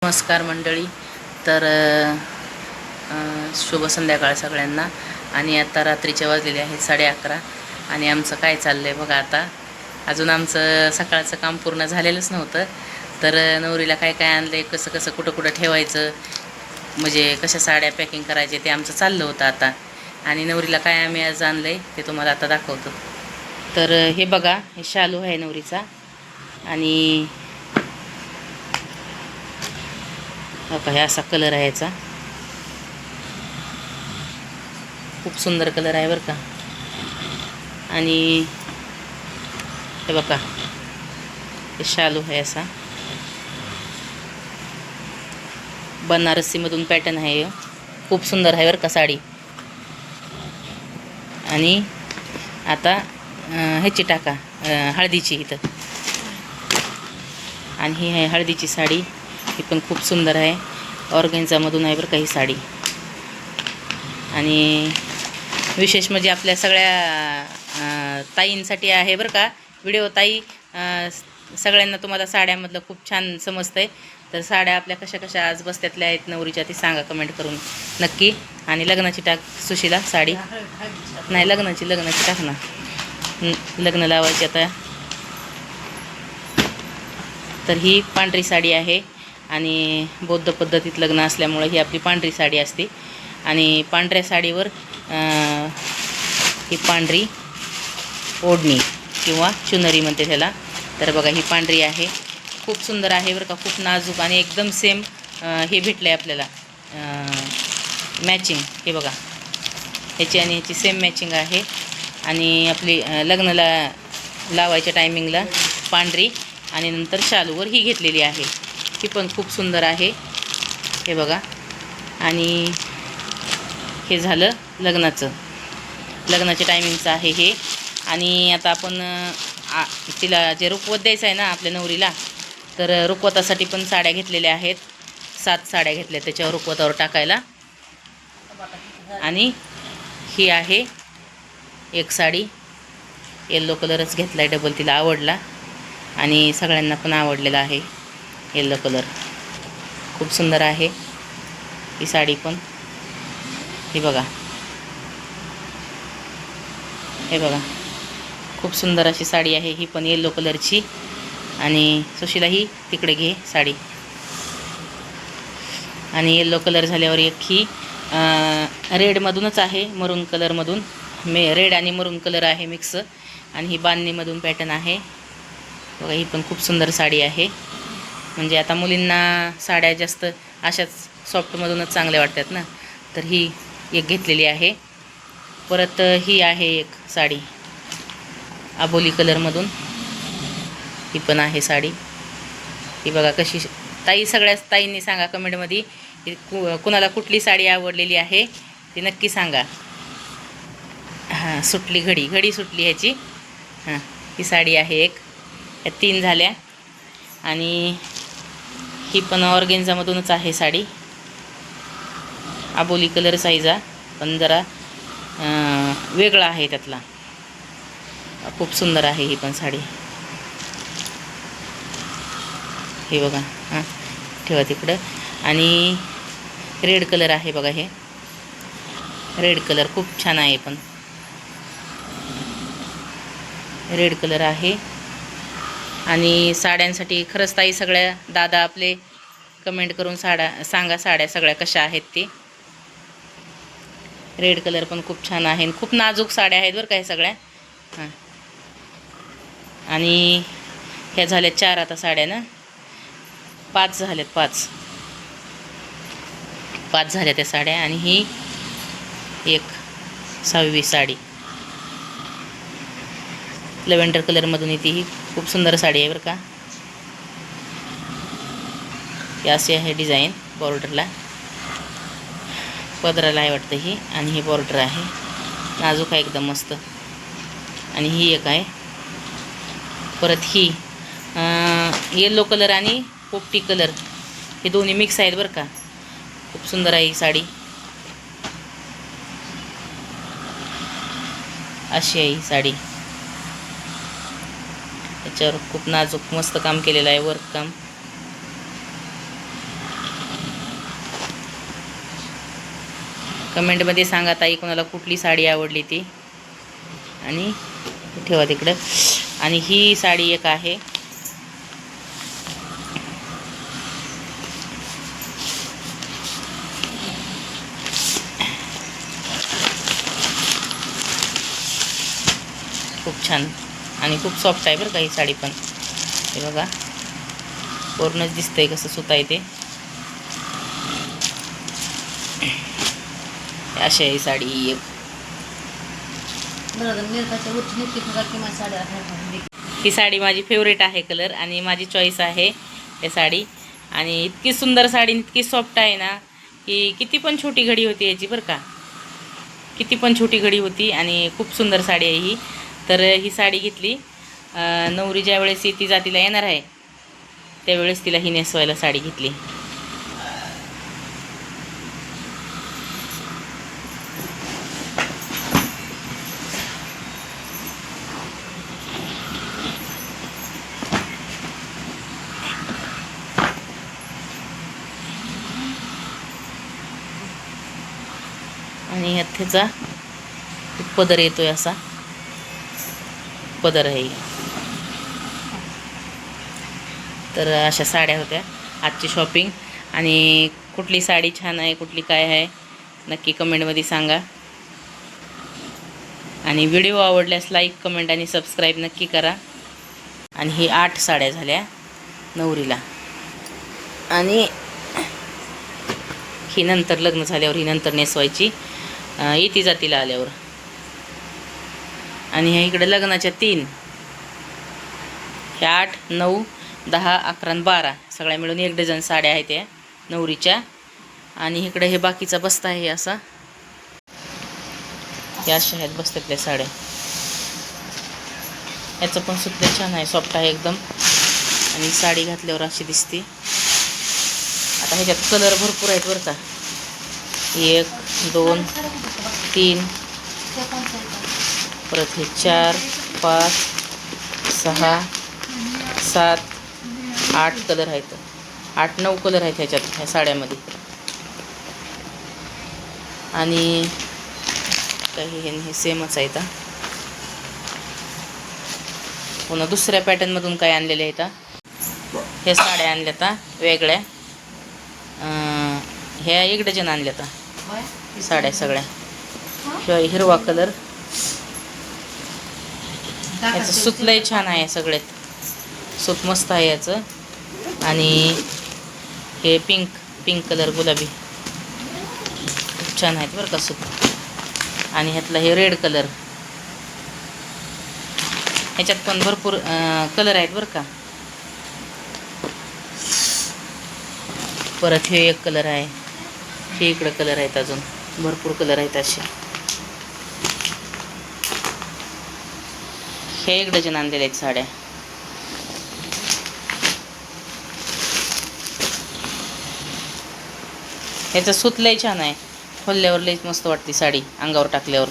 नमस्कार मंडळी. तर शुभ संध्याकाळ सगळ्यांना. आणि आता रात्रीचे वाजलेले आहेत 11:30 आणि आमचं काय चाललं आहे बघा. आता अजून आमचं सकाळचं काम पूर्ण झालेलंच नव्हतं. तर नवरीला काय काय आणलं आहे, कसं कसं कुठं कुठं ठेवायचं, म्हणजे कशा साड्या पॅकिंग करायचे ते आमचं चाललं होतं आता. आणि नवरीला काय आम्ही आज आणलं आहे ते तुम्हाला आता दाखवतो. तर हे बघा, हे शालू आहे नवरीचा. आणि हे असा कलर आहे याचा, खूप सुंदर कलर आहे बरं का. आणि हे बघा, हे शालू आहे असा, बनारसीमधून पॅटर्न आहे, खूप सुंदर आहे बरं का साडी. आणि आता ह्याची टाका, हळदीची इथं. आणि ही आहे हळदीची साडी, ही पण खूप सुंदर आहे, ऑर्गेन्झामधून आहे बरं का ही साडी. आणि विशेष म्हणजे आपल्या सगळ्या ताईंसाठी आहे बरं का व्हिडिओ. ताई, सगळ्यांना तुम्हाला साड्यामधलं खूप छान समजतं आहे. तर साड्या आपल्या कशा कशा आज बसत्यातल्या आहेत नवरीच्या ती सांगा कमेंट करून नक्की. आणि लग्नाची टाक सुशीला साडी, नाही लग्नाची टाक ना, लग्न लावायची आता. तर ही पांढरी साडी आहे आणि बौद्ध पद्धतीत लग्न असल्यामुळे ही आपली पांढरी साडी असते. आणि पांढऱ्या साडीवर ही पांढरी ओढणी किंवा चुनरी म्हणते त्याला. तर बघा, ही पांढरी आहे, खूप सुंदर आहे बरं का, खूप नाजूक आणि एकदम सेम हे भेटलं आहे आपल्याला मॅचिंग. हे बघा, ह्याची आणि ह्याची सेम मॅचिंग आहे. आणि आपली लग्नाला लावायच्या टायमिंगला पांढरी आणि नंतर शालूवर ही घेतलेली आहे, ही पण खूप सुंदर आहे. हे बघा, आणि हे झालं लग्नाच्या टायमिंगचं आहे हे. आणि आता आपण तिला जे रुखवत द्यायचं आहे ना आपल्या नवरीला, तर रुखवतासाठी पण साड्या घेतलेल्या आहेत, 7 साड्या घेतल्या त्याच्यावर रुखवतावर टाकायला. आणि ही आहे एक साडी, येल्लो कलरच घेतला आहे डबल, तिला आवडला आणि सगळ्यांना पण आवडलेला आहे येल्लो कलर, खूप सुंदर आहे ही साडी पण. हे बघा, हे बघा, खूप सुंदर अशी साडी आहे ही पण येल्लो कलरची. आणि सुशीला ही तिकडे घे साडी. आणि येल्लो कलर झाल्यावर एक ही रेडमधूनच आहे, मरून कलरमधून, रेड आणि मरून कलर आहे मिक्स. आणि ही बांधणीमधून पॅटर्न आहे बघा, ही पण खूप सुंदर साडी आहे. म्हणजे आता मुलींना साड्या जास्त अशाच सॉफ्टमधूनच चांगल्या वाटतात ना, तर ही एक घेतलेली आहे. परत ही आहे एक साडी आबोली कलरमधून, ही पण आहे साडी. ही बघा कशी. ताई, सगळ्याच ताईंनी सांगा कमेंटमध्ये कुणाला कुठली साडी आवडलेली आहे ती नक्की सांगा. हां, सुटली घडी सुटली ह्याची. हां, ही साडी आहे एक, या 3 झाल्या. आणि ही पण ऑर्गेन्झामधूनच आहे साडी, आबोली कलर साईजा, पण जरा वेगळा आहे त्यातला, खूप सुंदर आहे ही पण साडी. हे बघा, हां ठेवा तिकडं. आणि रेड कलर आहे बघा, हे रेड कलर खूप छान आहे, पण रेड कलर आहे. आणि साड्यांसाठी खरंच ताई सगळ्या दादा आपले कमेंट करून सांगा साड्या सगळ्या कशा आहेत ते. रेड कलर पण खूप छान आहे, खूप नाजूक साड्या आहेत बरं का हे सगळ्या. हां, आणि ह्या झाल्या 4 आता साड्या ना, 5 झाल्यात, 5 झाल्या त्या साड्या. आणि ही एक 6वी साडी लव्हेंडर कलरमधून येते, ही खूप सुंदर साडी आहे बरं का. ही अशी आहे डिझाईन, बॉर्डरला पदराला आहे वाटतं ही. आणि ही बॉर्डर आहे, नाजूक आहे एकदम मस्त. आणि ही एक आहे. परत ही येल्लो कलर आणि पोपटी कलर, हे दोन्ही मिक्स आहेत बरं का, खूप सुंदर आहे ही साडी. अशी आहे ही साडी, त्याच्यावर खूप नाजूक मस्त काम केलेलं आहे, वर्क काम. कमेंटमध्ये सांगा ताई कोणाला कुठली साडी आवडली ती, आणि ठेवा तिकडं. आणि ही साडी एक आहे, खूप छान आणि खूप सॉफ्ट आहे बरं का ही साडी पण. हे बघा पूर्णच दिसतंय कसं सुता आहे ते. अशी आहे ही साडी. एक ही साडी माझी फेवरेट आहे कलर, आणि माझी चॉईस आहे ही साडी. आणि इतकी सुंदर साडी, इतकी सॉफ्ट आहे ना की किती पण छोटी घडी होती याची बरं का, किती पण छोटी घडी होती. आणि खूप सुंदर साडी आहे ही. तर ही साडी घेतली नवरी ज्या वेळेस ती जातीला येणार आहे त्यावेळेस तिला ही नेसवायला साडी घेतली. आणि ह्यात त्याचा पदर येतोय, असा पदर आहे. तर अशा साड्या होत्या आजची शॉपिंग. आणि कुठली साडी छान आहे, कुठली काय आहे नक्की कमेंटमध्ये सांगा. आणि व्हिडिओ आवडल्यास लाईक, कमेंट आणि सबस्क्राईब नक्की करा. आणि ही 8 साड्या झाल्या नवरीला. आणि ही नंतर लग्न झाल्यावर ही नंतर नेसवायची येती जातीला आल्यावर. आणि ह्या इकडे लग्नाच्या 3, ह्या 8, 9, 10, 11 आणि 12 सगळ्या मिळून 1 डझन साड्या आहेत त्या नवरीच्या. आणि इकडे हे बाकीचा बस्ता आहे असा, या अशा आहेत बस्त्यातल्या साड्या. याचं पण सुद्धा छान आहे, सॉफ्ट आहे एकदम. आणि साडी घातल्यावर अशी दिसते. आता ह्याच्यात कलर भरपूर आहेत बरं का. 1, 2, 3, परत हे 4, 5, 6, 7, 8 कलर आहेत. 8-9 कलर आहेत ह्याच्यात ह्या साड्यामध्ये. आणि काही हे सेमच आहेत. पुन्हा दुसऱ्या पॅटर्नमधून काय आणलेले आहेत हे साड्या आणल्या आता वेगळ्या. ह्या 1 डझन आणल्या आता साड्या सगळ्या. शिवाय हिरवा कलर, याचं सूत लय छान आहे, सगळ्यात सूत मस्त आहे याचं. आणि हे पिंक कलर गुलाबी खूप छान आहेत बरं का सूत. आणि ह्यातला हे रेड कलर, ह्याच्यात पण भरपूर कलर आहेत बरं का. परत हे एक कलर आहे, हे इकडं कलर आहेत, अजून भरपूर कलर आहेत असे. हे 1 डझन आणलेले आहेत साड्या. ह्याचं सूत लय छान आहे, खोलल्यावर लयच मस्त वाटते साडी अंगावर टाकल्यावर.